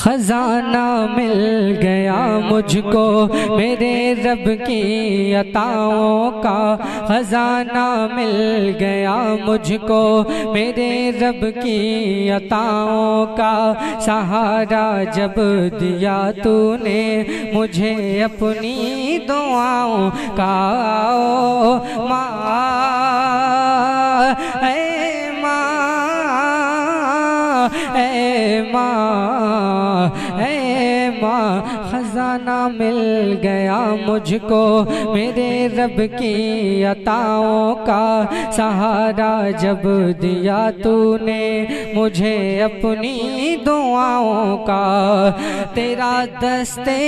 खजाना मिल गया मुझको मेरे रब की अताओं का, खजाना मिल गया मुझको मेरे रब की अताओं का। सहारा जब दिया तूने मुझे अपनी दुआओं का। ओ माँ खजाना मिल गया मुझको मेरे रब की अताओं का। सहारा जब दिया तूने मुझे अपनी दुआओं का। तेरा दस्ते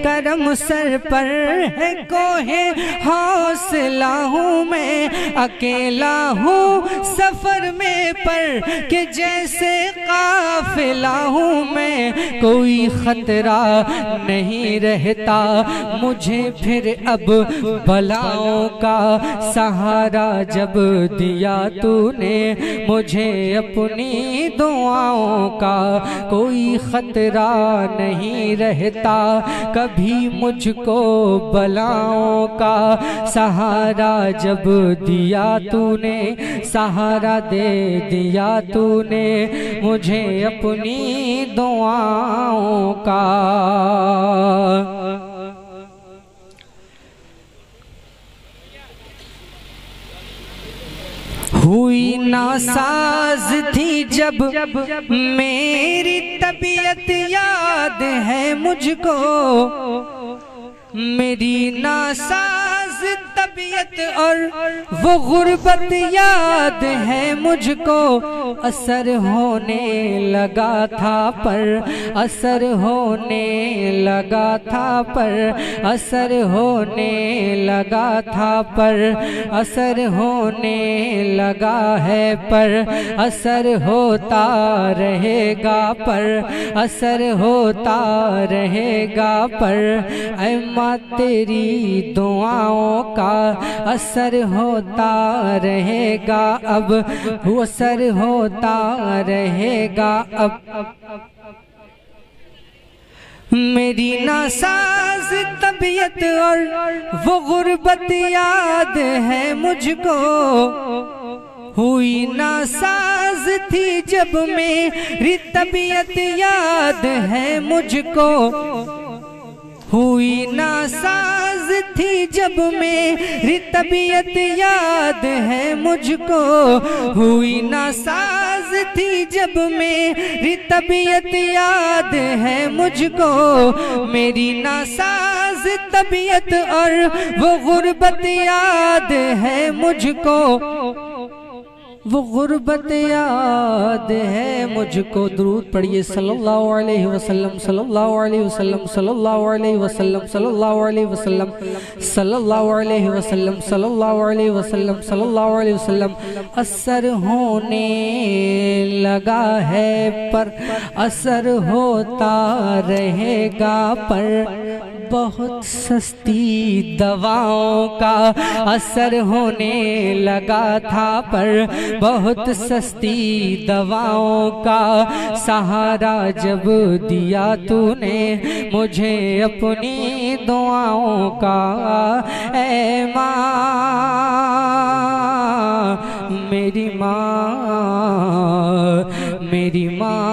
करम सर पर है कोहे हौसला हूँ मैं, अकेला हूँ सफर में पर कि जैसे काफिला हूँ मैं। कोई खतरा नहीं रहता मुझे फिर अब बलाओं का। सहारा जब दिया तूने मुझे अपनी दुआओं का। कोई खतरा नहीं रहता कभी मुझको बलाओं का। सहारा जब दिया तूने, सहारा दे दिया तूने मुझे अपनी दुआओं का। हुई नासाज थी जब मेरी तबीयत याद है मुझको, मेरी नासाज तबीयत और वो गुर्बत याद है मुझको। असर होने लगा था पर, असर होने लगा था पर, असर होने लगा था पर, असर होने लगा है पर, असर होता रहेगा पर, असर होता रहेगा पर। ऐ माँ तेरी दुआओं का असर होता रहेगा अब, वो असर होता रहेगा अब। मेरी नासाज तबीयत और वो गुर्बत याद है मुझको। हुई नासाज थी जब मेरी तबीयत याद है मुझको। हुई नासाज थी जब मेरी तबीयत याद है मुझको। हुई नासाज थी जब मेरी तबीयत याद है मुझको। मेरी नासाज तबीयत और वो गुर्बत याद है मुझको, वो गुर्बत याद है मुझको। दुरूद पढ़िए सल्लल्लाहु अलैहि वसल्लम, सल्लल्लाहु अलैहि वसल्लम, सल्लल्लाहु अलैहि वसल्लम, सल्लल्लाहु अलैहि वसल्लम, सल्लल्लाहु अलैहि वसल्लम, सल्लल्लाहु अलैहि वसल्लम, सल्लल्लाहु अलैहि वसल्लम। असर होने लगा है पर, असर होता रहेगा पर। बहुत सस्ती दवाओं का असर होने लगा था पर, बहुत सस्ती दवाओं का। सहारा जब दिया तूने मुझे अपनी दुआओं का। ऐ माँ मेरी माँ, मेरी माँ,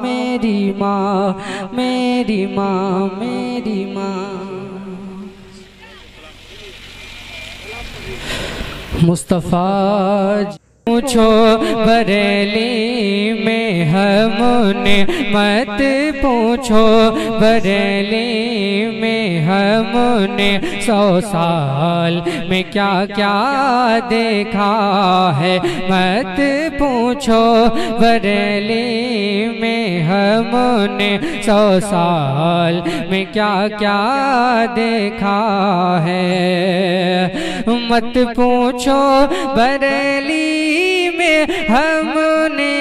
मेरी माँ, मेरी माँ, मेरी माँ। मुस्तफ़ा पूछो बरेली में हमने मत पूछो, बरेली में हमने 100 साल में क्या क्या देखा है। मत पूछो बरेली में हमने 100 साल में क्या क्या देखा है। मत पूछो बरेली में हमने,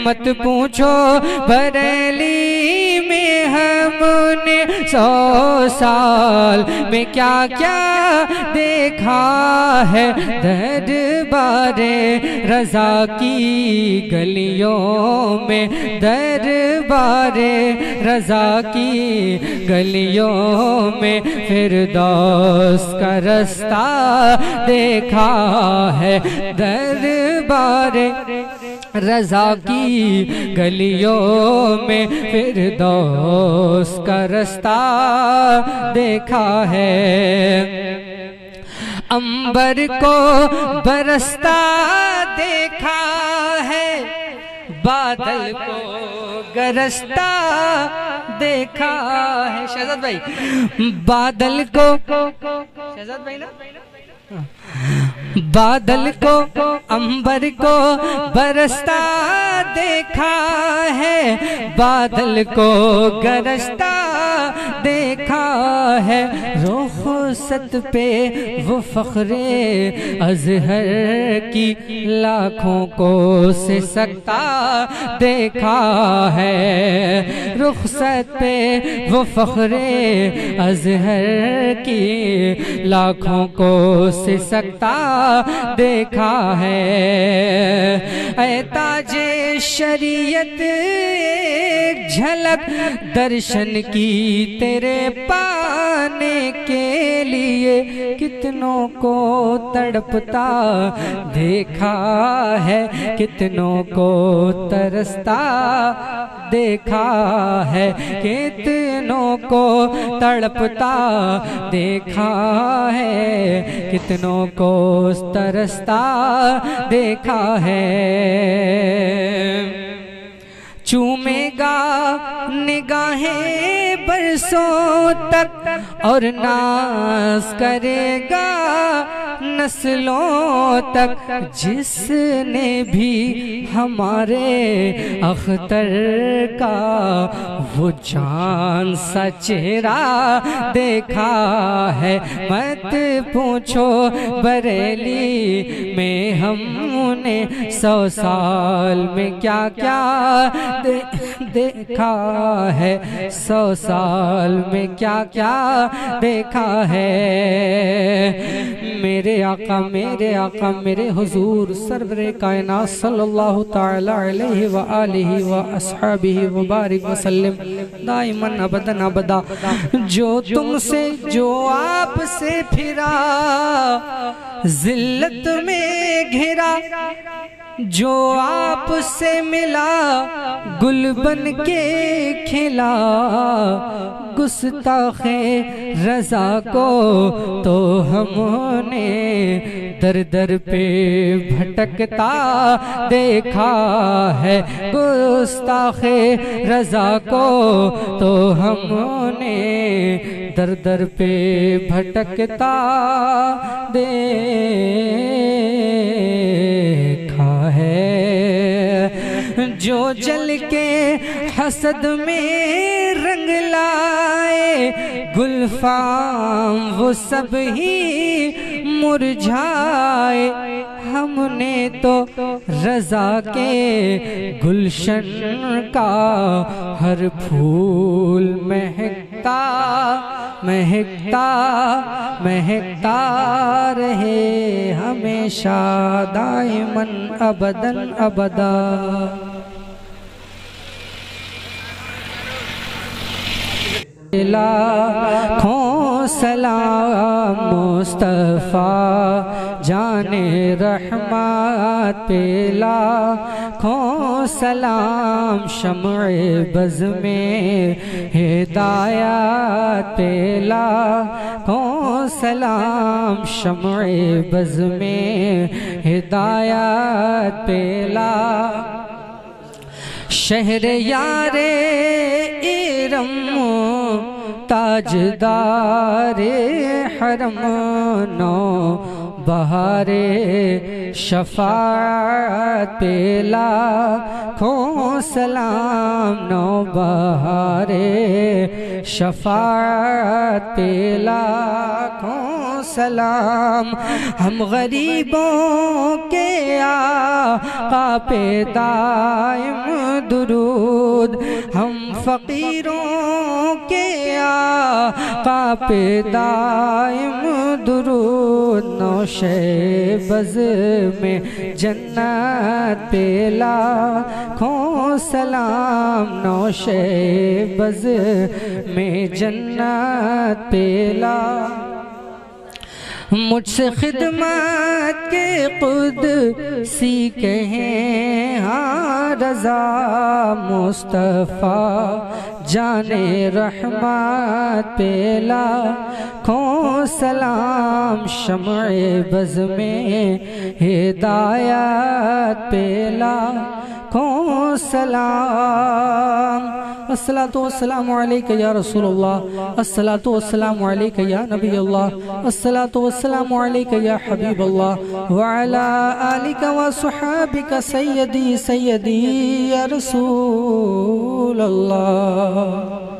मत पूछो बरेली में हमने 100 साल में क्या क्या देखा है। दरबारे रज़ा की गलियों में, दरबारे रज़ा की गलियों में फिरदौस का रास्ता देखा है। दरबारे रज़ा की गलियों में फिरदौस का रास्ता देखा है। अंबर को बरसता देखा है, बादल को गरजता देखा है। शहजाद भाई, बादल को, शहजाद भाई ना, बादल को अंबर को बरसता देखा है, बादल को गरजता देखा है। रुखसत पे वो फख्रे अज़हर की लाखों को सिसकता देखा है। रुखसत पे वो फख्रे अज़हर की लाखों को सिसकता देखा है। ऐ ताजे शरीयत एक झलक दर्शन की तेरे पाने के लिए कितनों को तड़पता देखा है, कितनों को तरसता देखा है, कितनों को तड़पता देखा है, कितनों को तरसता देखा है। चूमेगा निगाहें बरसों तक और नाज करेगा नस्लों तक, जिसने भी हमारे अख्तर का वो जान सा चेहरा देखा है। मत पूछो बरेली में हमने 100 साल में क्या क्या देखा है, 100 साल में क्या क्या देखा है। मेरे आका मेरे हुजूर सरवरे कायनात सल्लल्लाहु ताला अलैहि व आलिहि व अस्हाबिहि व बारिक वसल्लम दाइमन अबदन अबदा। जो तुमसे जो आपसे फिरा जिल्लत में घिरा, जो आपसे मिला गुल बन के खिला, गुस्ताखे रज़ा को तो हमने दर दर पे भटकता देखा है। गुस्ताखे रज़ा को तो हमने दर दर पे भटकता देखा है। जो जल के हसद में रंग लाए गुलफाम वो सब ही मुरझाए। हमने तो रज़ा के गुलशन का हर फूल महकता महकता महकता रहे हमेशा दाइमन अबदन अबदा। लाखों सलाम मुस्तफ़ा जाने रहमत पे, लाखों सलाम शम्ए बज़ में हिदायत पे, लाखों सलाम शम्ए बज़ में हिदायत पे। शहर यारे इरम ताजदारे हरम नो बहारे शफाअत पे, लाखों सलाम नो बहारे शफाअत पे, लाखों सलाम। हम गरीबों के आका पे दाइम दुरूद, हम फ़कीरों के आका पे दाइम दुरूद नौशे बज़ में जन्नत पे लाखों सलाम नौशे बज़ में जन्नत पे मुझसे खिदमत के कुदसी कहें हाँ रज़ा मुस्तफ़ा जाने रहमत पे लाखों सलाम शम्ए बज़ में हिदायत पे लाखों सलाम। अस्सलातु वस्सलामु अलैका या रसूलल्लाह, अस्सलातु वस्सलामु अलैका या नबी अल्लाह, अस्सलातु वस्सलामु अलैका या हबीब अल्लाह व अला आलिका व सुहाबिका सय्यदी सय्यदी या रसूल अल्लाह।